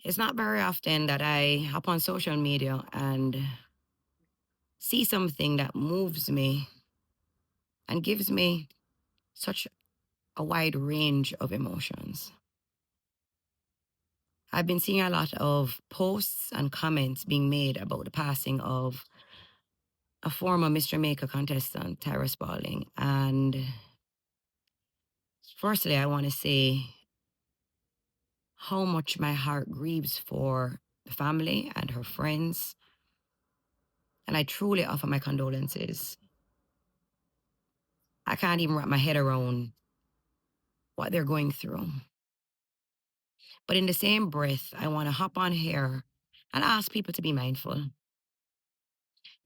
It's not very often that I hop on social media and see something that moves me and gives me such a wide range of emotions. I've been seeing a lot of posts and comments being made about the passing of a former Miss Jamaica contestant, Tyra Spalding. And firstly, I want to say how much my heart grieves for the family and her friends. And I truly offer my condolences. I can't even wrap my head around what they're going through. But in the same breath, I want to hop on here and ask people to be mindful.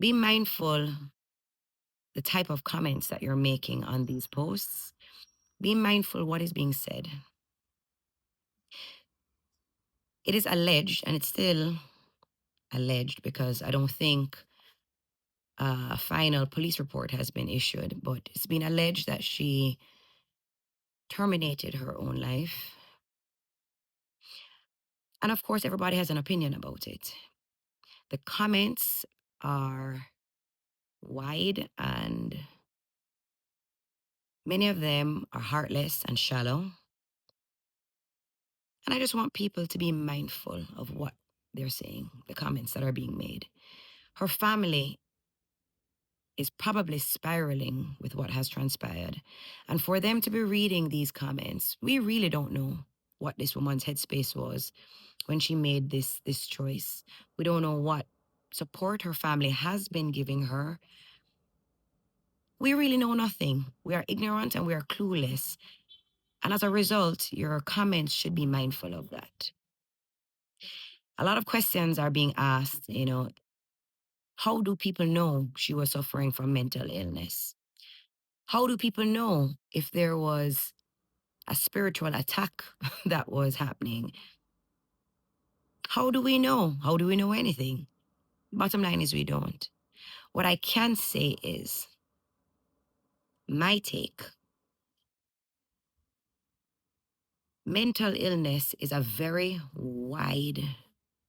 Be mindful the type of comments that you're making on these posts. Be mindful what is being said. It is alleged, and it's still alleged because I don't think a final police report has been issued, but it's been alleged that she terminated her own life. And of course, everybody has an opinion about it. The comments are wide and many of them are heartless and shallow. And I just want people to be mindful of what they're saying, the comments that are being made. Her family is probably spiraling with what has transpired. And for them to be reading these comments, we really don't know what this woman's headspace was when she made this choice. We don't know what support her family has been giving her. We really know nothing. We are ignorant and we are clueless. And as a result, your comments should be mindful of that. A lot of questions are being asked, how do people know she was suffering from mental illness? How do people know if there was a spiritual attack that was happening? How do we know? How do we know anything? Bottom line is we don't. What I can say is my take. Mental illness is a very wide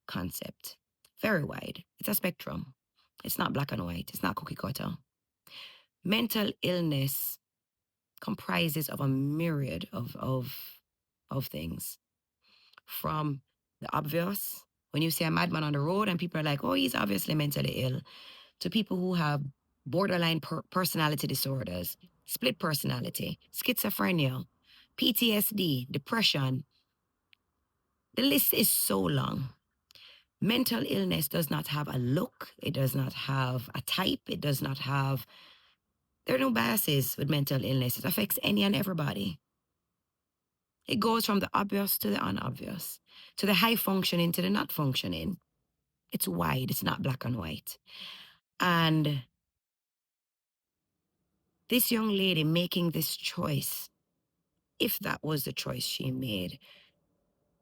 concept, very wide. It's a spectrum. It's not black and white. It's not cookie cutter. Mental illness comprises of a myriad of things, from the obvious. When you see a madman on the road and people are like, oh, he's obviously mentally ill, to people who have borderline personality disorders, split personality, schizophrenia, PTSD, depression. The list is so long. Mental illness does not have a look, it does not have a type, it does not have, there are no biases with mental illness. It affects any and everybody. It goes from the obvious to the unobvious, to the high functioning to the not functioning. It's wide, it's not black and white. And this young lady making this choice, if that was the choice she made,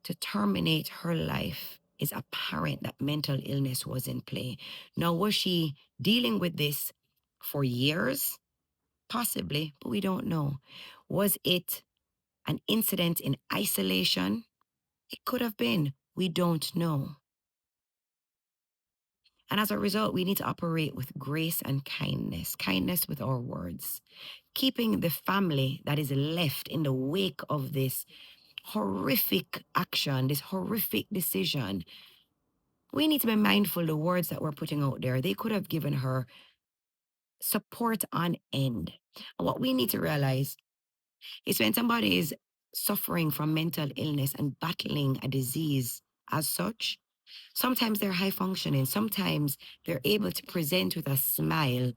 to terminate her life, is apparent that mental illness was in play. Now, was she dealing with this for years? Possibly, but we don't know. Was it an incident in isolation? It could have been. We don't know. And as a result, we need to operate with grace and kindness with our words, keeping the family that is left in the wake of this horrific action, this horrific decision. We need to be mindful the words that we're putting out there. They could have given her support on end. And what we need to realize is when somebody is suffering from mental illness and battling a disease as such, sometimes they're high functioning, sometimes they're able to present with a smile,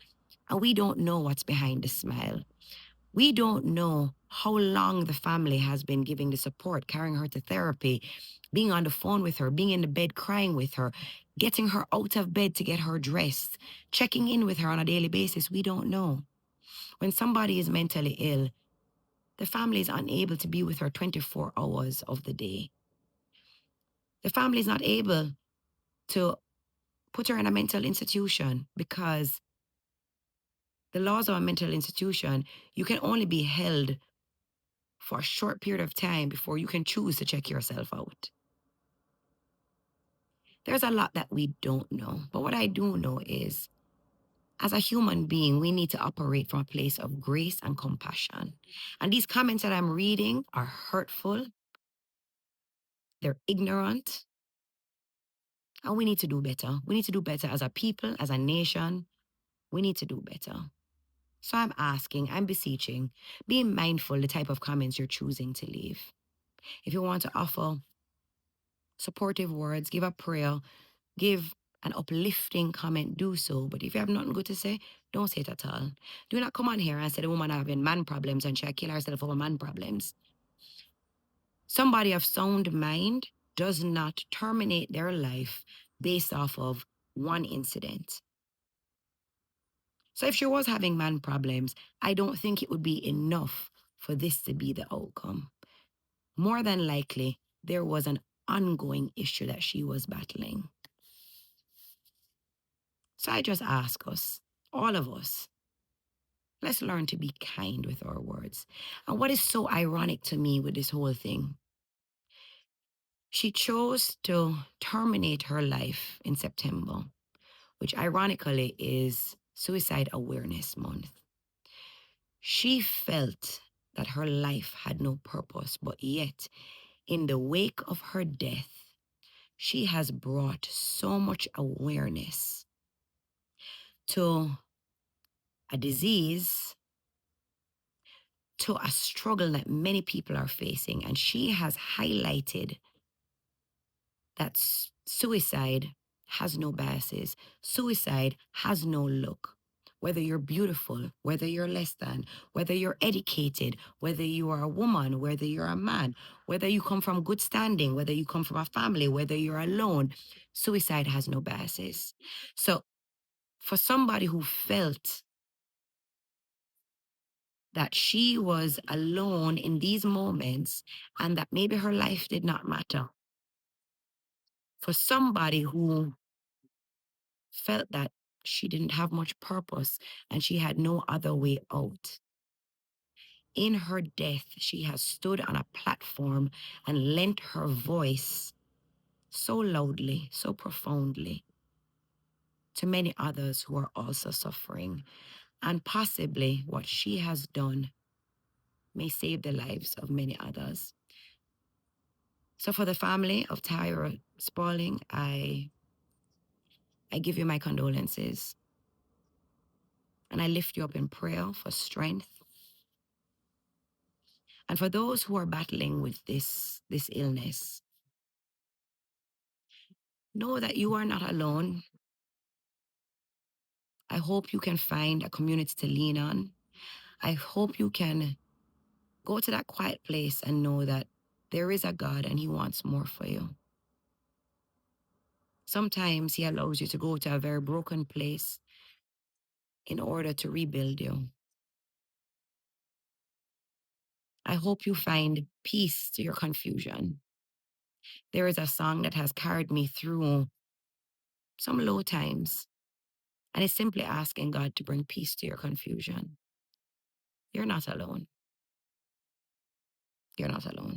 and we don't know what's behind the smile. We don't know how long the family has been giving the support, carrying her to therapy, being on the phone with her, being in the bed crying with her, getting her out of bed to get her dressed, checking in with her on a daily basis. We don't know. When somebody is mentally ill, the family is unable to be with her 24 hours of the day. The family is not able to put her in a mental institution because the laws of a mental institution, you can only be held for a short period of time before you can choose to check yourself out. There's a lot that we don't know. But what I do know is, as a human being, we need to operate from a place of grace and compassion. And these comments that I'm reading are hurtful, they're ignorant, and we need to do better. We need to do better as a people, as a nation. We need to do better. So I'm asking, I'm beseeching, being mindful the type of comments you're choosing to leave. If you want to offer supportive words, give a prayer, give an uplifting comment, do so. But if you have nothing good to say, don't say it at all. Do not come on here and say the woman having man problems and she kill herself over man problems. Somebody of sound mind does not terminate their life based off of one incident. So if she was having man problems, I don't think it would be enough for this to be the outcome. More than likely, there was an ongoing issue that she was battling. So I just ask us, all of us, let's learn to be kind with our words. And what is so ironic to me with this whole thing, she chose to terminate her life in September, which ironically is Suicide Awareness Month. She felt that her life had no purpose, but yet, in the wake of her death, she has brought so much awareness to a disease, to a struggle that many people are facing. And she has highlighted that suicide has no biases. Suicide has no look. Whether you're beautiful, whether you're less than, whether you're educated, whether you are a woman, whether you're a man, whether you come from good standing, whether you come from a family, whether you're alone, suicide has no biases. So for somebody who felt that she was alone in these moments and that maybe her life did not matter, for somebody who felt that she didn't have much purpose and she had no other way out. In her death, she has stood on a platform and lent her voice so loudly, so profoundly to many others who are also suffering. And possibly what she has done may save the lives of many others. So for the family of Tyra Spalding, I give you my condolences. And I lift you up in prayer for strength. And for those who are battling with this illness, know that you are not alone. I hope you can find a community to lean on. I hope you can go to that quiet place and know that there is a God and He wants more for you. Sometimes He allows you to go to a very broken place in order to rebuild you. I hope you find peace to your confusion. There is a song that has carried me through some low times, and it's simply asking God to bring peace to your confusion. You're not alone. You're not alone.